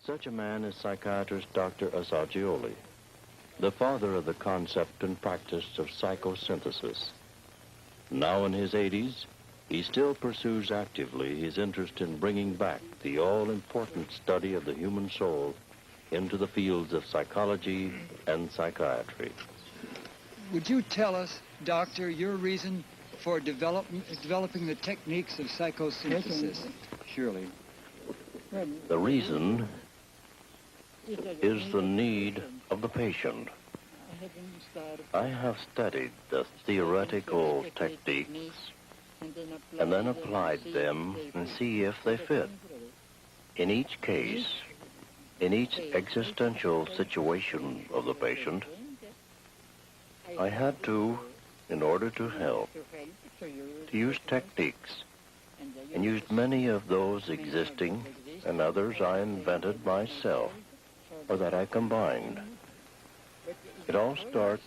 Such a man is psychiatrist Dr. Assagioli, the father of the concept and practice of psychosynthesis. Now in his 80s, he still pursues actively his interest in bringing back the all-important study of the human soul into the fields of psychology and psychiatry. Would you tell us, Doctor, your reason for developing the techniques of psychosynthesis? Surely. The reason is the need of the patient. I have studied the theoretical techniques and then applied them and see if they fit. In each case, in each existential situation of the patient, I had to, in order to help, to use techniques, and used many of those existing and others I invented myself, or that I combined. It all starts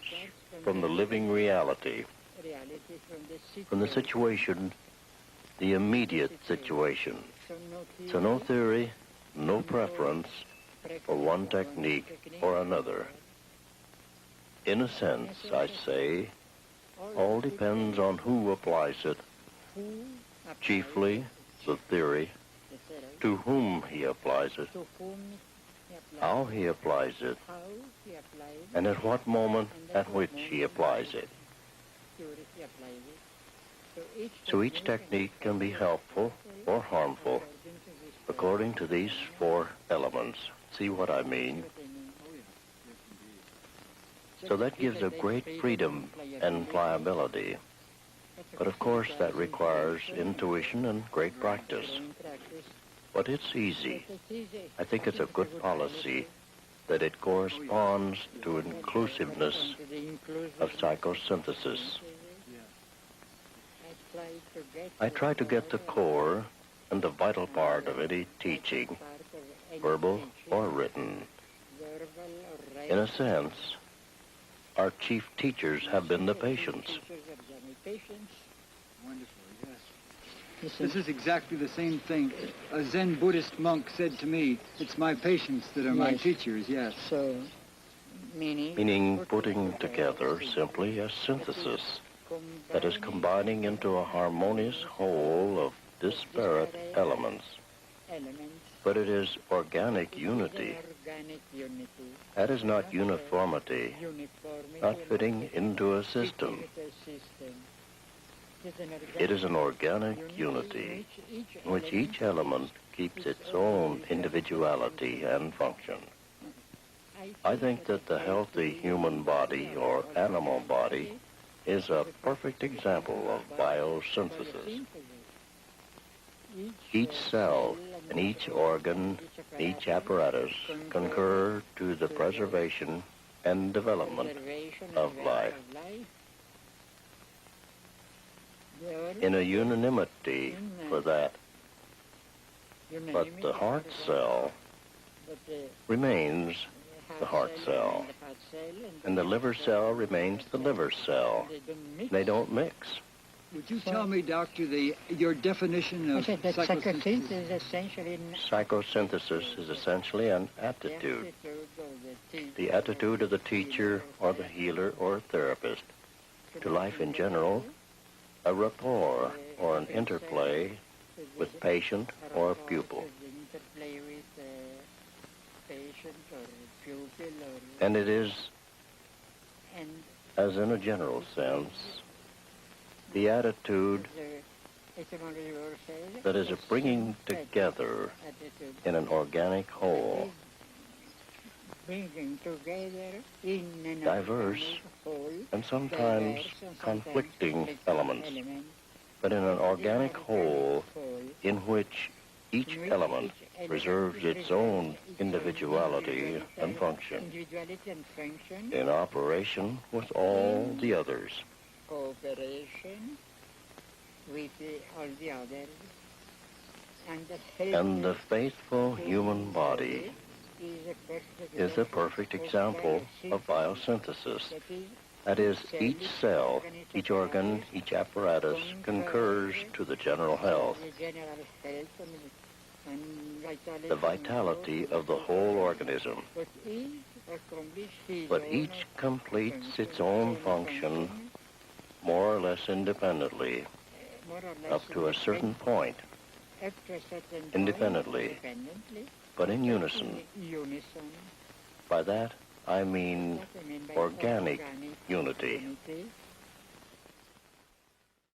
from the living reality, from the situation, the immediate situation. So no theory, no preference for one technique or another. In a sense, I say, all depends on who applies it, chiefly the theory, to whom he applies it, how he applies it, and at what moment at which he applies it. So each technique can be helpful or harmful according to these four elements. See what I mean? So that gives a great freedom and pliability. But of course that requires intuition and great practice. But it's easy. I think it's a good policy that it corresponds to inclusiveness of psychosynthesis. I try to get the core and the vital part of any teaching, verbal or written. In a sense, our chief teachers have been the patients. This is exactly the same thing a Zen Buddhist monk said to me. It's my patients that are my teachers, yes. So, Meaning putting together simply a synthesis that is combining into a harmonious whole of disparate elements. But it is organic unity. That is not uniformity, not fitting into a system. It is an organic unity in which each element keeps its own individuality and function. I think that the healthy human body or animal body is a perfect example of biosynthesis. Each cell and each organ, each apparatus concur to the preservation and development of life. In a unanimity for that. But the heart cell remains the heart cell, and the liver cell remains the liver cell. They don't mix. Would you tell me, Doctor, your definition of psychosynthesis? Psychosynthesis is essentially an attitude. The attitude of the teacher or the healer or therapist to life in general, a rapport or an interplay with patient or pupil. And it is, as in a general sense, the attitude that is a bringing together in an organic whole, diverse and sometimes conflicting elements, but in an organic whole in which each element preserves its own individuality and function in operation with all the others. Cooperation with all the others. And the faithful human body is a perfect example of biosynthesis. That is, each cell, each organ, each apparatus concurs to the general health. the vitality of the whole organism. But each completes its own function more or less independently, up to a certain point, independently, but in unison. By that, I mean organic unity.